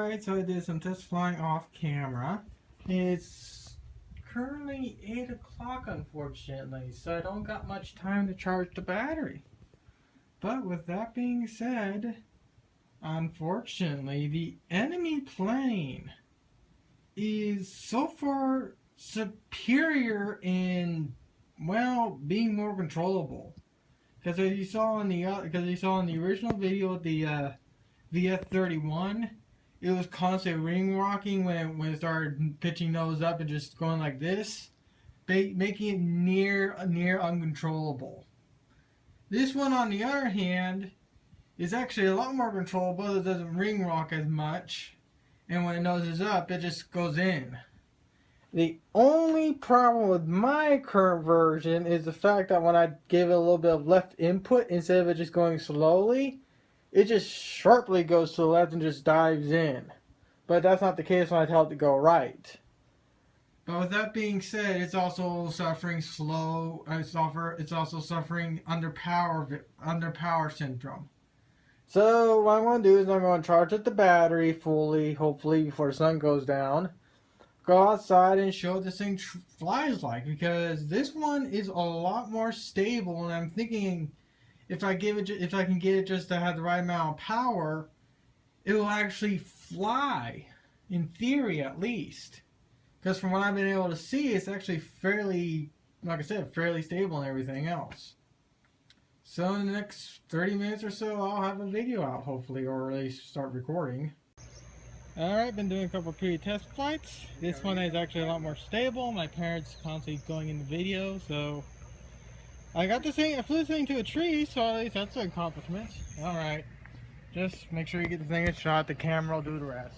Alright, so I did some test flying off camera. It's currently 8 o'clock unfortunately, so I don't got much time to charge the battery. But with that being said, unfortunately the enemy plane is so far superior in, well, being more controllable. Because as you saw in the original video with the VF-31, it was constantly ring rocking when it started pitching nose up and just going like this, making it near uncontrollable. This one, on the other hand, is actually a lot more controllable. It doesn't ring rock as much, and when it noses up, it just goes in. The only problem with my current version is the fact that when I give it a little bit of left input, instead of it just going slowly, it just sharply goes to the left and just dives in. But that's not the case when I tell it to go right. But with that being said, it's also suffering it's also suffering underpower syndrome. So what I'm going to do is I'm going to charge up the battery fully, hopefully before the sun goes down. Go outside and show what this thing flies like, because this one is a lot more stable, and I'm thinking if I can get it just to have the right amount of power, it will actually fly, in theory at least. Because from what I've been able to see, it's actually fairly, like I said, fairly stable and everything else. So in the next 30 minutes or so, I'll have a video out, hopefully, or at least start recording. Alright, been doing a couple of pre-test flights. This one is actually a lot more stable. My parents constantly going in the video, so I flew this thing to a tree, so at least that's an accomplishment. Alright, just make sure you get the thing a shot, the camera will do the rest.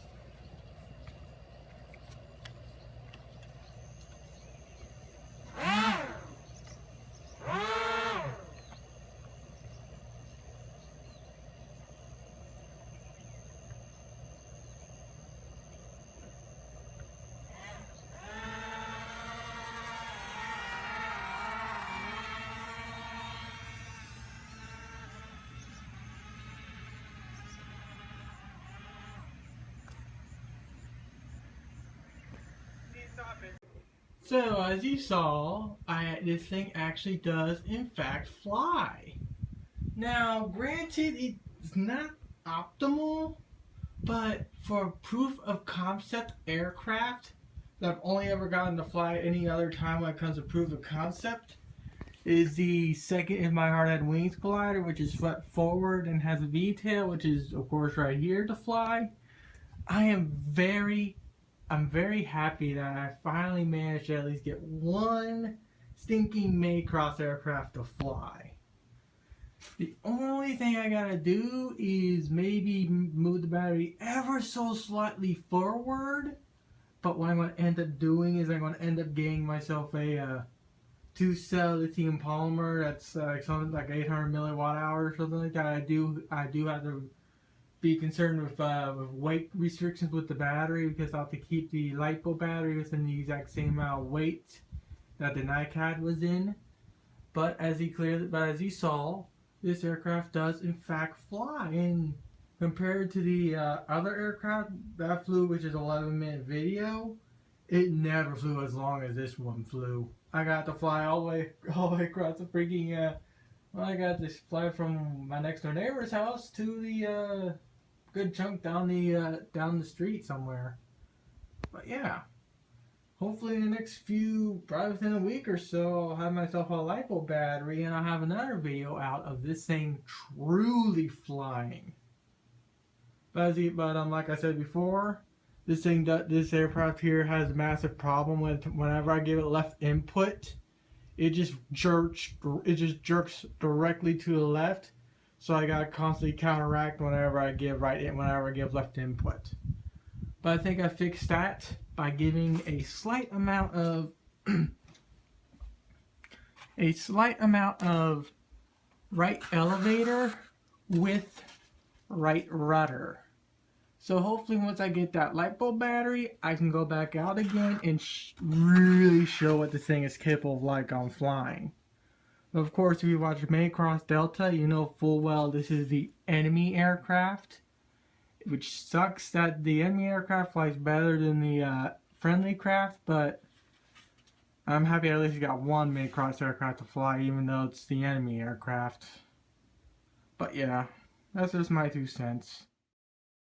So as you saw, this thing actually does in fact fly. Now granted, it's not optimal, but for proof of concept aircraft that I've only ever gotten to fly any other time when it comes to proof of concept, is the second If My Heart Had Wings glider, which is flat forward and has a V-tail, which is of course right here to fly. I'm very happy that I finally managed to at least get one stinking Macross aircraft to fly. The only thing I gotta do is maybe move the battery ever so slightly forward, but what I'm going to end up doing is I'm going to end up getting myself a 2-cell lithium polymer that's something like 800 milliwatt hours or something like that. I do have to be concerned with weight restrictions with the battery, because I have to keep the LiPo battery within the exact same amount of weight that the NiCad was in. But as you saw, this aircraft does in fact fly, and compared to the other aircraft that I flew, which is 11-minute video, it never flew as long as this one flew. I got to fly all the way across the freaking I got to fly from my next door neighbor's house to the good chunk down the street somewhere. But yeah, hopefully in the next probably within a week or so, I'll have myself a LiPo battery and I'll have another video out of this thing truly flying. But like I said before, this aircraft here has a massive problem with whenever I give it left input, it just jerks directly to the left. So I gotta constantly counteract whenever I give left input. But I think I fixed that by giving a slight amount of right elevator with right rudder. So hopefully once I get that LiPo battery, I can go back out again and really show what this thing is capable of like on flying. Of course, if you watch Macross Delta, you know full well this is the enemy aircraft. which sucks that the enemy aircraft flies better than the friendly craft, but I'm happy at least you got one Macross aircraft to fly, even though it's the enemy aircraft. But yeah, that's just my 2 cents.